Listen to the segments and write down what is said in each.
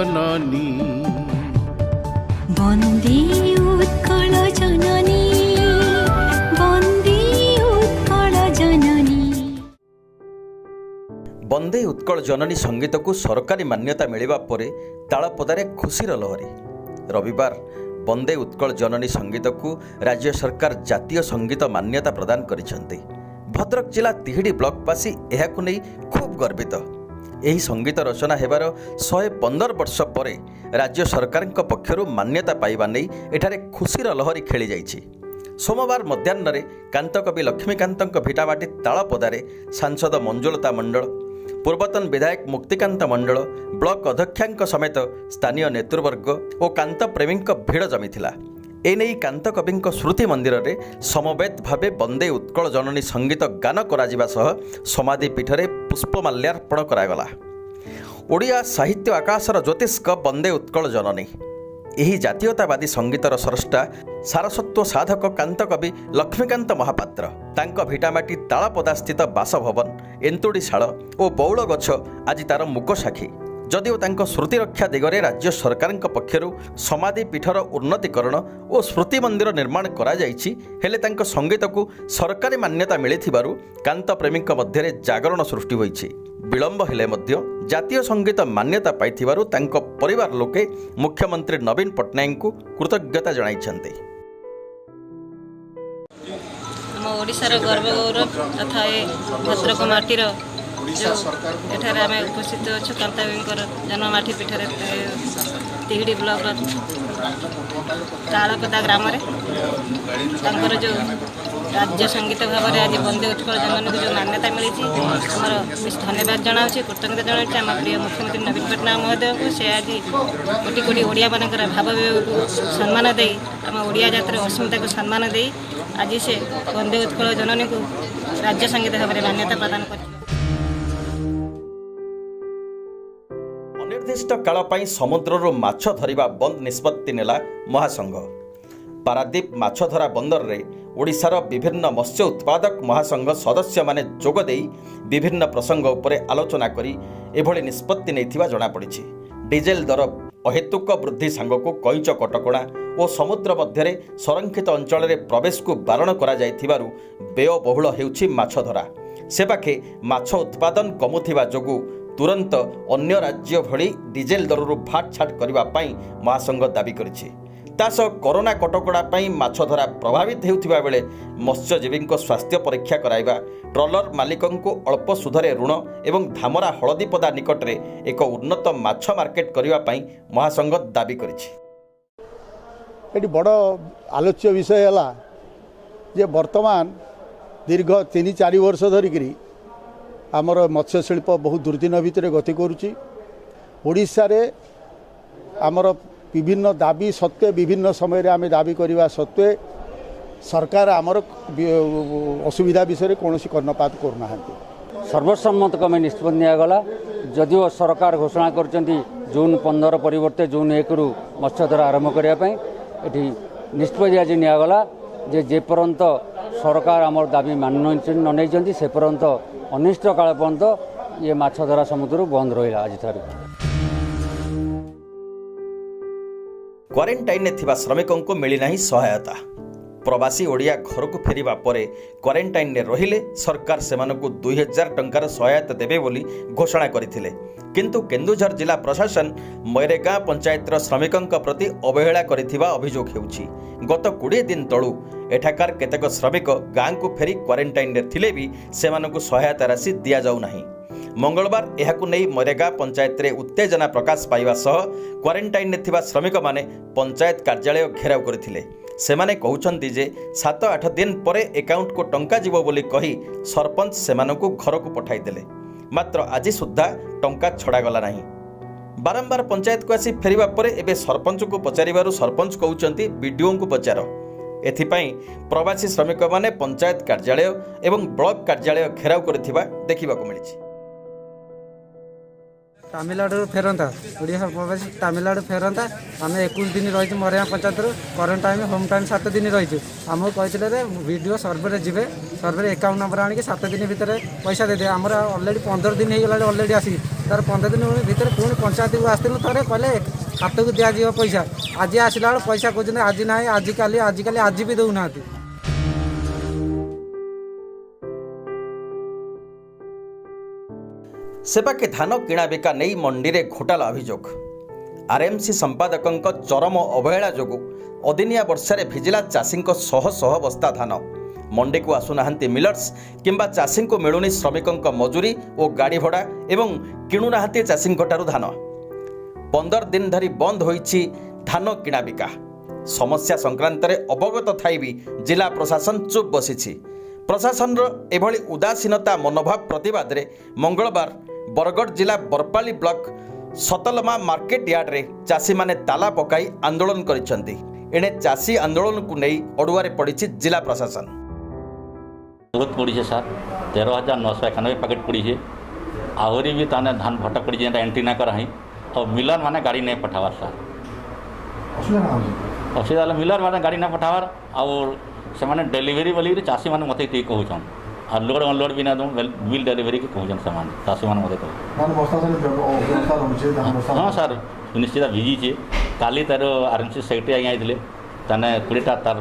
जननी वन्दे उत्कल जननी वन्दे उत्कल जननी। वन्दे उत्कल जननी संगीत को सरकारी मान्यता मिलिबा परे तालपदारे खुशीर लहरी। रविवार वन्दे उत्कल जननी संगीत को राज्य सरकार जातीय संगीत मान्यता प्रदान करिसेंती। भद्रक जिला तिहिडी ब्लॉकवासी एहाकु नै खूब गर्वित। यही संगीत रचना हेबार 115 वर्ष परे राज्य सरकार पक्षरु मान्यता पाइबा नै एठारे खुशीर लहरी खेली जाइछि। सोमवार मध्याह्न कांतकवि लक्ष्मीकांत भिटामाटी तालपदारे सांसद मंजुलता मंडल, पूर्वतन विधायक मुक्तिकांत मंडल, ब्लॉक अध्यक्षा समेत स्थानीय नेतृवर्ग और कांत प्रेमी भिड़ जमीथिला। एने कांत कवि स्मृति मंदिर में समवेत भावे वन्दे उत्कल जननी संगीत गान करा सह समाधि पीठरे पुष्पमाल्यार्पण करागला। ओडिया साहित्य आकाशर ज्योतिष्क वन्दे उत्कल जननी यही जातीयतावादी संगीतर स्रष्टा सारस्वत साधक कांत कवि लक्ष्मीकांत महापात्र तांको भिटामाटी तालपदा स्थित बासभवन एंतुड़ीशाल और बौल गछ आज तार मुक साक्षी। जदिओ तांको स्मृति रक्षा दिगरे राज्य सरकार पक्षरु समाधि पीठर उन्नतीकरण और स्मृति मंदिर निर्माण करा जाइछि, हेले तांको संगीत को सरकारी मान्यता मिलिथिबारु कांत प्रेमी मध्य जागरण सृष्टि होइछि। विलंब हेले मध्य जातीय संगीत मान्यता पाइथिबारु तांको परिवार लोके मुख्यमंत्री नवीन पट्टनायक को कृतज्ञता जणाइछन्ते। हम ओडिशार गर्व गौरव तथा भद्रक माटीर जो एठारे आम उपस्थित अच्छु कांतावीर जन्ममाटी पीठरे तिहिडी ब्लॉक तालपदा ग्राम जो राज्य संगीत भाव में आज वन्दे उत्कल जननी को जो मान्यता मिली आमर धन्यवाद जनाऊँ, कृतज्ञता जनाऊँ आम प्रिय मुख्यमंत्री नवीन पट्टनायक महोदय को। से आज कोटी कोटी ओडिया मानकर भाव विवेक को सम्मान दे आम ओडिया जातिर अस्मिता को सम्मान दे आज से वन्दे उत्कल जननी को राज्य संगीत भाव में मान्यता प्रदान कर। अनिर्दिष्ट काल पई समुद्रରୁ माछ धरिबा बंद निष्पत्ति नेला महासंघ। पारादीप माछधरा बंदर रे ओडिशार विभिन्न मत्स्य उत्पादक महासंघ सदस्य माने जोग देई विभिन्न प्रसंग उपरे आलोचना करी एभली निष्पत्ति नैथिबा जणा पड़िछि। डीजेल दर अहेतुक वृद्धि सांगको कईच कटकणा और समुद्र मध्यरे संरक्षित अंचल रे प्रवेश को बारण करा जायथिबारु व्ययबहुल हेउछि माछधरा। से पाखे माछ उत्पादन कमुथिबा जोगु तुरंत अन्य राज्य भली डीजेल दररू भाट छाट करने पाई महासंघ दाबी करिछि। तासह कोरोना कटकड़ा पाई माछधरा प्रभावित हेउथिबा बेले मत्स्यजीवी स्वास्थ्य परीक्षा कराइबा, ट्रलर मालिकों अल्प सुधरे ऋण एवं धामरा हलदीपदा निकट में एक उन्नत माछ मार्केट करने पाई महासंघ दाबी करिछि। एटी बड़ आलोच्य विषय है जे वर्तमान दीर्घ 3-4 वर्ष धरिकी आमर मत्स्यशिल्प बहुत दुर्दिन भितर गति करुच्ची। ओडिशा रे आमर विभिन्न दाबी सत्वे विभिन्न समय आम दाबी करने सत्वे सरकार आमर असुविधा विषय कौन कर्णपात करना। सर्वसम्मत क्रमे निष्पत्ति निगला। जदिओ सरकार घोषणा कर जून 15 परिवर्ते जून 1 रु मत्स्यधरा आरंभ करने निष्पत्ति आज निगला जे पर्यंत सरकार आमर दाबी मान न नहीं से पर्यंत अनिष्ट काल पर्यंत ये माछधरा समुद्र बंद रहा। आज क्वारेंटाइन थिबा श्रमिकों को मिलना ही सहायता। प्रवासी ओडिया घर को फेरिबा परे क्वारेंटाइन रहिले सरकार सेमानकु 2000 टंकार सहायता देबे बोली घोषणा करथिले, किंतु केन्दुझर जिला प्रशासन मैरेगाँ पंचायतर श्रमिकों प्रति अवहेला करिथिबा अभियोग हेउछि। गत 20 दिन तळु एठाकार केतेक श्रमिक गाँ को फेरी क्वारेंटाइन थिले भी सेमानकु सहायता राशि दिया जाउ नाही। मंगलवार एहाकु नै मैरेगाँ पंचायत रे उत्तेजना प्रकाश पाइबा सह क्वारेंटाइन थिबा श्रमिक माने पंचायत कार्यालय घेराव करथिले। सेमाने कहउछन्ति जे 7-8 दिन परे अकाउंट को टंका जीवो बोली कही सरपंच सेमानकु घर को पठाई देले, मात्र आज सुद्धा टंका छड़ा गला नाही। बारंबार पंचायत को आसी फेरिबा परे एबे सरपंच को पचारिबारु सरपंच कहउछन्ति बीडीओ को पचार। एथिपाई प्रवासी श्रमिक माने पंचायत कार्यालय एवं ब्लॉक कार्यालय घेराव करथिबा देखिबाकु मिलिछि। ତାମିଲନାଡୁ ଫେରନ୍ତା ଓଡ଼ିଶା ପ୍ରବାସୀ ତାମିଲନାଡୁ ଫେରନ୍ତା ଆମେ 21 ଦିନ ରହିଛୁ ମରିଆ ପଞ୍ଚାୟତରୁ କରେଣ୍ଟ ଟାଇମ୍ ହୋମ୍ ଟାଇମ୍ 7 ଦିନ ରହିଛୁ ଆମକୁ କହିଥିଲେ ଯେ ଭିଡ଼ିଓ ସର୍ଭେରେ ଯିବେ ସର୍ଭେରେ ଆକାଉଣ୍ଟ ନମ୍ବର ଆଣିକି 7 ଦିନ ଭିତରେ ପଇସା ଦେଇଦେବେ ଆମର ଅଲରେଡ଼ି 15 ଦିନ ହେଇଗଲାଣି ଅଲରେଡ଼ି ଆସିକି ତାର 15 ଦିନ ଭିତରେ ପୁଣି ପଞ୍ଚାୟତକୁ ଆସିଥିଲୁ ଥରେ କହିଲେ ହାତକୁ ଦିଆଯିବ ପଇସା ଆଜି ଆସିଲା ବେଳେ ପଇସା କହୁଛନ୍ତି ଆଜି ନାହିଁ ଆଜିକାଲି ଆଜି ବି ଦେଉନାହାନ୍ତି। सेपाके धान किणा बिका नहीं मंडी रे घोटाला अभियोग आरएमसी संपादकों चरम अवहेला जोगु अदिनिया वर्षा भिजिला चाषी शह शह बस्ता धान मंडी को आसुना मिलर्स किंबा चाषी को मिलुनी श्रमिकों मजूरी और गाड़ी भड़ा एवं किणुना चाषी धान 15 दिन धरी बंद होईछि धान किणा बिका समस्या संक्रांत अवगत थाई भी जिला प्रशासन चुप बसी प्रशासन एभली उदासीनता मनोभाव प्रतिवाद रे मंगलवार बरगढ़ जिला बरपाली ब्लॉक सतलमा मार्केट यार्ड रे चाषी माने ताला पकाई आंदोलन करिसेंती एने चाषी आंदोलन को नहीं अड़ुआरे पड़ी जिला प्रशासन बहुत पड़ी है सर 13,991 पैकेट पड़ी है आहरी भी ताने धान भट्टा पड़ी जेटा एंट्री ना कराही और मिलर माने गाड़ी नहीं पठावार सर असुविधा मिलर माने गाड़ी ना पठावार और से माने डिलीवरी वाली चाषी माने मते ठीक कहउछन आ लोड अनलोड भी ना दो बिल डिलीवरी के कहउछन सामान चाषी माने मते कह हां सर निश्चित भिजी छे काली तार आरएमसी सेक्रेटरी आइ आइले ताने 20टा तार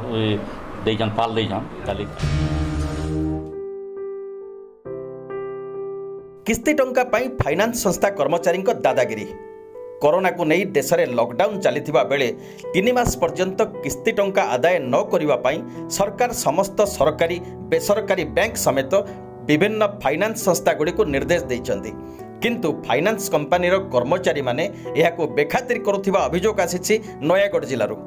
देजन पाल देजन काली किस्ती टंका पाई फाइनान्स संस्था कर्मचारी दादागिरी कोरोना को नहीं देश में लॉकडाउन चली बेले 3 मास पर्यंत किस्ती टंका आदाय न करने पाई सरकार समस्त सरकारी बेसरकारी बैंक समेत विभिन्न फाइनान्स संस्था गुड़ी को निर्देश देइछन्ति किंतु फाइनान्स कंपनीर कर्मचारी माने एहाको बेखातिर करुथिबा अभियोग आसीछि नयागढ़ जिल्लारू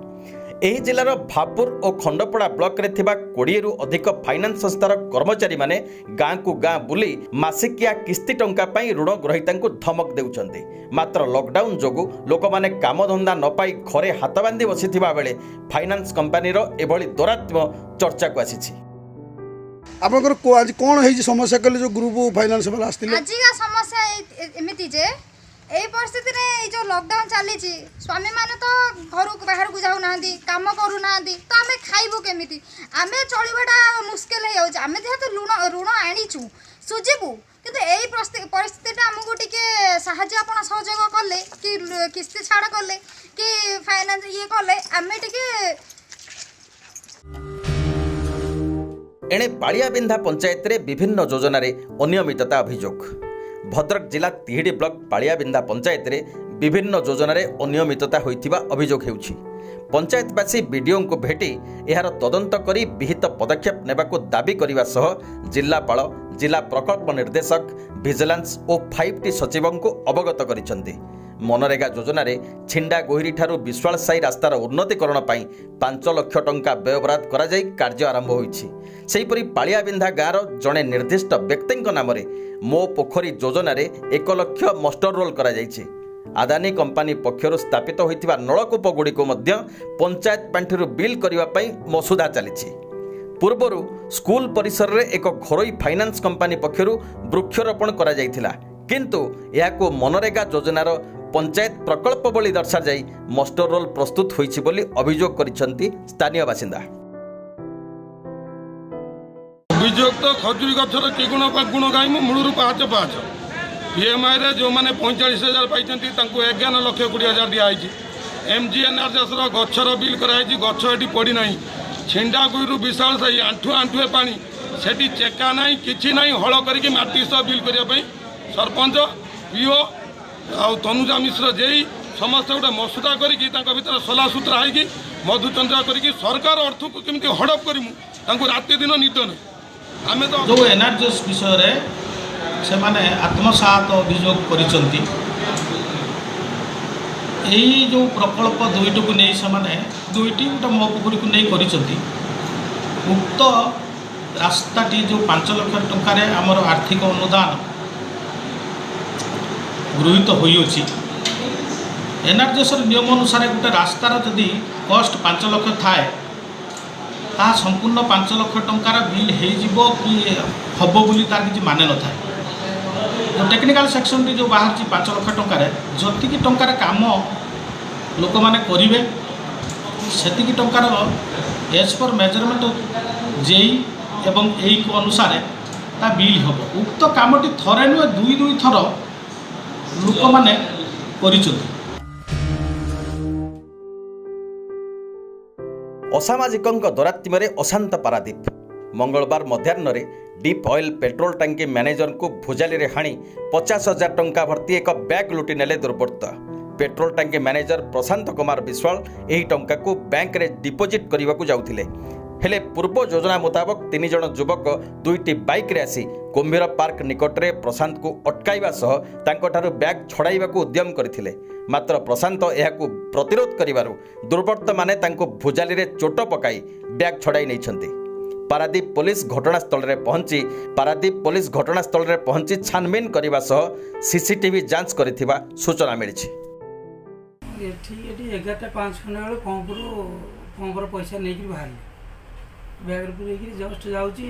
एही जिलार भापुर और खंडपड़ा ब्लॉक रे थिबा 20 रु अधिक फाइनान्स संस्थार कर्मचारी माने गाँ को गाँ बुली मासिकिया किस्ती टंका पाई ऋण ग्रहीता धमक देउछन्ति मात्र लॉकडाउन जोगु लोक माने काम धंदा न पाई घरे हाथ बांधी बसिथिबा बेले फाइनान्स कंपनीर एभली दोरात्म चर्चा को आसीछि आपनकर को आज कोन हेइ समस्या कले जो ग्रुप फाइनान्स वाला आस्तिले आज का समस्या एमिति जे एई परिस्थिति रे जो लॉकडाउन चली स्वामी माने तो घर बाहर को जाऊ नांदी काम करू नांदी तो आमे खाइबो केमिति आमे चलिबाटा मुश्किल हे जाउ आमे जेहेतु ऋण आनीचु सुजिबु किंतु एई परिस्थिति हमको टिके साहाय्य आपण सहयोग करले कि किस्ती छाड़ करले कि फाइनान्स ये करले आमे टिके एणे पालियाबिंधा पंचायत रे विभिन्न योजना रे अनियमितता अभियोग भद्रक जिला तिहिडी ब्लॉक पालियाबिंधा पंचायत रे विभिन्न योजना रे अनियमितता होइथिबा अभियोग हेउछि पंचायतवासी बीडीओ को भेटी एहार तदंत करी विहित पदक्षेप नेबाको दाबी करिवा सह जिल्लापाल जिला प्रकल्प निर्देशक विजिलेंस और 5टी सचिवों को अवगत करिसेंति मनरेगा योजना रे छिंडा गोहिरी ठारू विश्वाल साई रास्तार उन्नतीकरण पाई 5 लाख टंका व्ययबराद करा जाई कार्य आरंभ होईछि सेहीपरि पालियाबिंधा गाँर जड़े निर्दिष्ट व्यक्ति नाम मो पोखरी योजना रे 1 लाख मस्टर रोल करा जाइछि आदानी कंपानी पक्षर स्थापित होइतिबा नलकूप गुड़िक पंचायत पांठिरु बिल करबा पई मसुदा चलिछि पूर्वरु स्कूल परिसर रे एक घरोई फाइनान्स कंपानी पक्षर वृक्षरोपण करा जाइथिला किंतु याको मनरेगा योजनार पंचायत प्रकल्प बोली दर्शा जाई मस्टर रोल प्रस्तुत होइछि बोली अभियोग करिसेंति स्थानीय बासिंदा अभियोग तो खजुरी गछर केगुण गुण गाइमु मूलरू पाँच पाँच पीएमआई रे जो मैंने 45,000 पाई 11 लाख 20,000 दिखाई एमजीएनआरएस गछर बिल कराई गछ ये पड़ना छिंडा गुईरु विशाल साई आंठु आंठुए पानी सेठी चेका ना कि ना हल करके माटी सह बिल करने सरपंच पीओ आ तनुजा मिश्र जेई समस्त गोटे मसुदा करके भर सला सुतरा है मधुचंद्रा करके सरकार अर्थ को केमती हड़प करूँ राति दिन निद नहीं आम तो जो एनआरजीएस विषय से माने आत्मसात अभियोग करिसंती यही जो प्रकल्प दुईट को नहीं से माने दुईटी गोटे मो पोखरी को नहीं करिसंती उक्त रास्ताटी जो 5 लाख टंकार आमर आर्थिक अनुदान गृहीत होइछि एनआरजीएस नियम अनुसार गोटे रास्तार जदि कस्ट 5 लाख थाए ता संपूर्ण 5 लाख टंकार बिल हो कि हम बोली तार किसी माने न था जो टेक्निकल सेक्शन जो बाहर 5 लाख टंकार जतिकी टंकार काम लोक मैंने करेंगे से टंकार एज पर मेजरमेंट जेई एवं यही अनुसार ता बिल हम उक्त कामटी थरे नुहे दुई थर लोक मैंने असामाजिक दौरात्म्य अशांत पारादीप मंगलवार मध्याह्न डीप ऑयल पेट्रोल टांकी मैनेजर को भुजाली रे हाणी 50,000 टंका भर्ती एक बैग लुटि नेले दुर्बृत्त। पेट्रोल टांकी मैनेजर प्रशांत कुमार विश्वाल यही टंका को बैंक रे डिपोजिट करने को जाउथिले हेले पूर्व योजना मुताबक 3 जन युवक 2टी बाइक रे आसी कुंभीर पार्क निकट में प्रशांत को अटकाइबा सह तांकोठारु बैग छड़ाइबा को उद्यम करथिले। मात्र प्रशांत यहाकू प्रतिरोध करिबारु दुर्बृत्त माने तांको भुजाली रे चोट पकाई बैग छड़ाई नैछंती। पारादीप पुलिस घटनास्थल रे पहुंची छानबीन करने सह सीसीटीवी जांच करिथिबा सूचना मिली। 11:05 खंडे पंपर पैसा नहीं बाहर बैग पूरी जस्ट जाऊँगी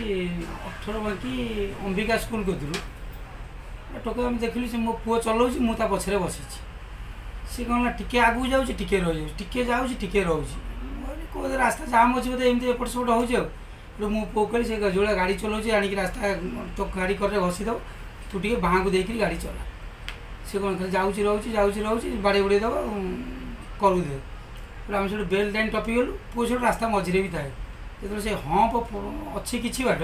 18 बाकी अंबिका स्कूल कदू टोका देखिली से मो पुओ चलाऊँ मुझे पछरे बसी सी कौन टिके आगू जाऊँ टिके रही टिके जाऊँ टिके रोचे रास्ता जाम अच्छे बोधे एमती एपट सेपट हो मो पुओ कही से जो गाड़ी चलाऊँ आणिक रास्ता तो गाड़ी कर घसी दब तू टे बाँ को देखिए गाड़ी चला सी कौन खाली जाऊँगी बाड़े बुड़े दब करू दे आम से बेल लाइन टपी गलु पुओ से रास्ता मझे भी थाए जो से हम्प अच्छी किसी बाट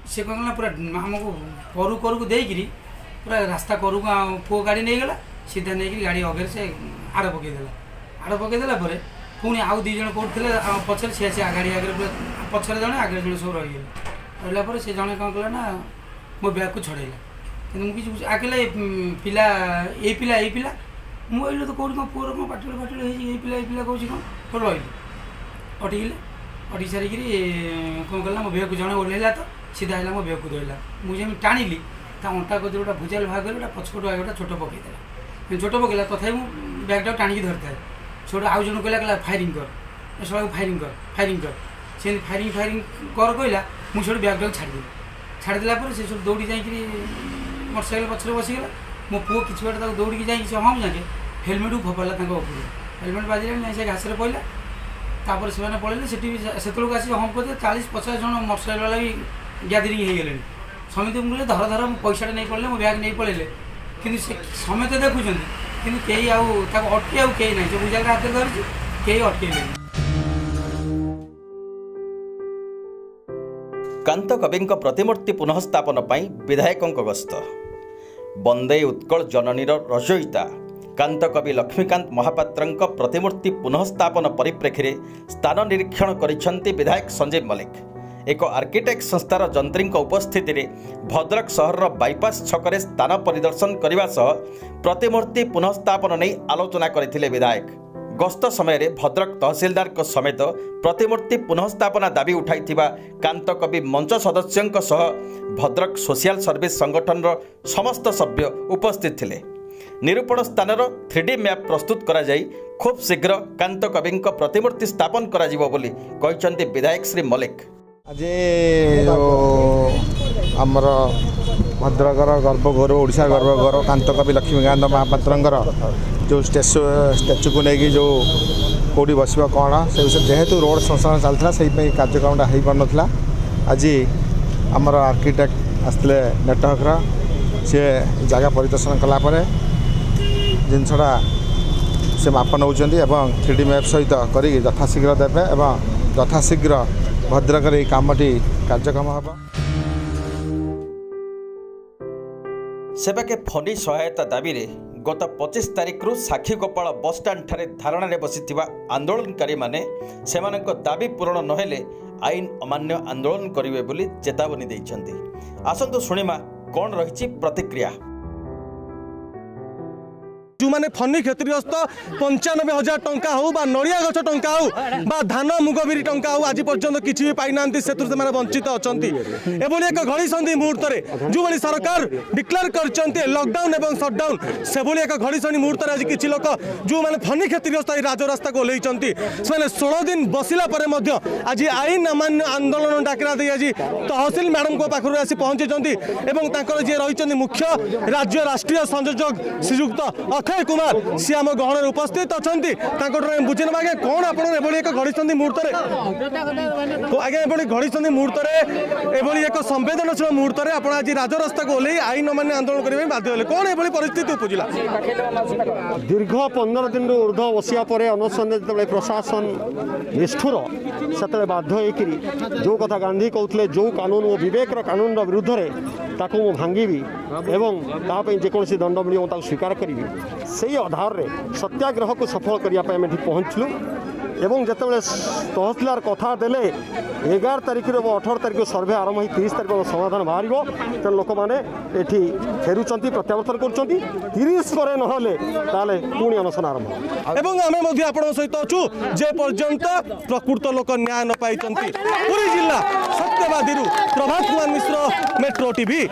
से कौन पूरा आमको करू करू देकरी पूरा रास्ता करू पुओ गाड़ी नहीं गला सीधा नहीं गाड़ी अगे से आड़ पकईदेला पुणी आउ 2 जन कौन थे पचर सी गाड़ी आगे पचर जड़े आगे जड़े सब रहीगले रहा से जड़े कौन कला ना मो बैग को छड़ेला कि मुझे आगे पिला ये पिला मुझे तो कौन पुअर कौन पाटल ये पिला कौन कौन रही अटकिले अटी सारिक कौन कला मो बैग को जड़े ओह्लैला तो सीधा है मो बैग को धरला मुझे टाणी ता अंटा कदर गोटा भुजाल भाग गोटा पछपट आगे गोटा छोट पकईदेला छोट पकईला तथा बैगटा टाणी धरता है छोट आउ जन कहला फायरिंग कर सब फायरिंग कर से फायरिंग कर कहला मुझे बैगटा छाड़देला से सब दौड़ी जा मोटरसाइकेल पछरे बसीगला मो पुओ कि बाट दौड़ी जाए हम जाके हेलमेट को फोपाला ऊपर हेलमेट बाजिला से घास पड़ा तापर से पड़े से आस हम कहते 40-50 जन मोटरसाइकेल वाला भी ग्यादरिंग हो गले समिति मुझे धर पैसा नहीं पड़े मो बैग नहीं पड़े कि समते देखुं कि कई अटके कई ना से बुझा हाथ धरती कई अटके कांत कवि प्रतिमूर्ति पुनःस्थापन पर विधायकों गस्त बंदे उत्कल जननीर रचयिता कांत कवि लक्ष्मीकांत महापात्र प्रतिमूर्ति पुनःस्थापन परिप्रेक्षी स्थान निरीक्षण करिसेंति विधायक संजीव मलिक एक आर्किटेक्ट संस्थार जंत्री उपस्थिति में भद्रक सहर बाईपास छकरे स्थान परिदर्शन करने सह प्रतिमूर्ति पुनःस्थापन नहीं आलोचना करथिले विधायक। गस्त समय भद्रक तहसीलदार समेत प्रतिमूर्ति पुनःस्थापना दाबी उठाइथिबा कांत कवि मंच सदस्यों सह भद्रक सोशल सर्विस संगठन समस्त सभ्य उपस्थित थिले। निरूपण स्थान 3D मैप प्रस्तुत करा जाई खूब शीघ्र कांत कवि प्रतिमूर्ति स्थापन करा जिवो बोली कहिसंती विधायक श्री मलिक। आज आमर भद्रकर गर्वगौरव ओडिशा गर्वगौरव कांत कवि लक्ष्मीकांत महापात्र जो स्टैच्यू को लेकिन जो कौटी बस कौन से विषय जेहेतु रोड संस्करण चलता से कार्यक्रम हो पार नाला आज आमर आर्किटेक्ट आसते नेटवर्क सी जगह परिदर्शन कलापर जिनसटा से माप नौ 3D मैप सहित कर यथाशीघ्र देवे और यथाशीघ्र भद्रक कामटी कार्यक्रम हम सेबाके फनी सहायता दाबी रे गत 25 तारिख रु साक्षीगोपाल बस स्टाण्ड ठारे धारणा रे बसिथिबा आंदोलनकारी माने सेमानक दाबी पूरण नहेले आईन अमान्य आंदोलन करिवे बोली चेतावनी दैछन्ति। आसंतु शुणिमा कोन रहिछि प्रतिक्रिया। जो मैंने फनी क्षतिग्रस्त 95,000 टंका हो बा नड़िया गछ टंका हो बा धान मुग बिरी टंका हो आज पर्यंत किसी भी पाई ना से वंचित अच्छा एभली एक घड़ी संधि मुहूर्त में जो भाई सरकार डिक्लेयर कर लॉकडाउन एवं सटडाउन से भाई एक घड़ी संधि मुहूर्त में आज किसी लोक जो मैंने फनी क्षतिग्रस्त राजरास्ता को ओह्लैंती से 16 दिन बसला आज आईन अमान्य आंदोलन डाकरा दे आज तहसिल मैडम को पाखर आसी पहुंची जी रही मुख्य राज्य राष्ट्रीय संयोजक श्रीजुक्त अक्षय कुमार सी आम गहन उपस्थित अच्छा बुझे ना आज्ञा कौन आप एक घड़ी संधि मुहूर्त आज्ञा ये घड़ी संधि मुहूर्त में एक संवेदनशील मुहूर्त में आप आज राजरास्ता को ओह्लैं आईन अमान्य आंदोलन करने बाध्य होले कौन ये परिस्थिति उपजिला दीर्घ 15 दिन ऊर्ध बसिया अनशन जो प्रशासन निष्ठुर से बाध्य होकर जो कथा गांधी कहते जो कानून और विवेकर कानून विरुद्ध में ताकू मु भांगी एवं तापाई जेकोसी दंड मिल स्वीकार करी से आधार में सत्याग्रह को सफल करने पहुँचलु एवं जितेबाला तहसिलदार कथा देले 11 तारिख 18 तारिख सर्वे आरंभ हो 30 तारिख समाधान बाहर तेणु लोक मैंने फेरुंच प्रत्यावर्तन कर30 पर ना पुणी अनशन आरंभ एवं आम आपण सहित अच्छु जे पर्यंत प्रकृत लोक न्याय न पाई पुरी जिला सत्यवादी प्रभात कुमार मिश्र मेट्रो टीवी।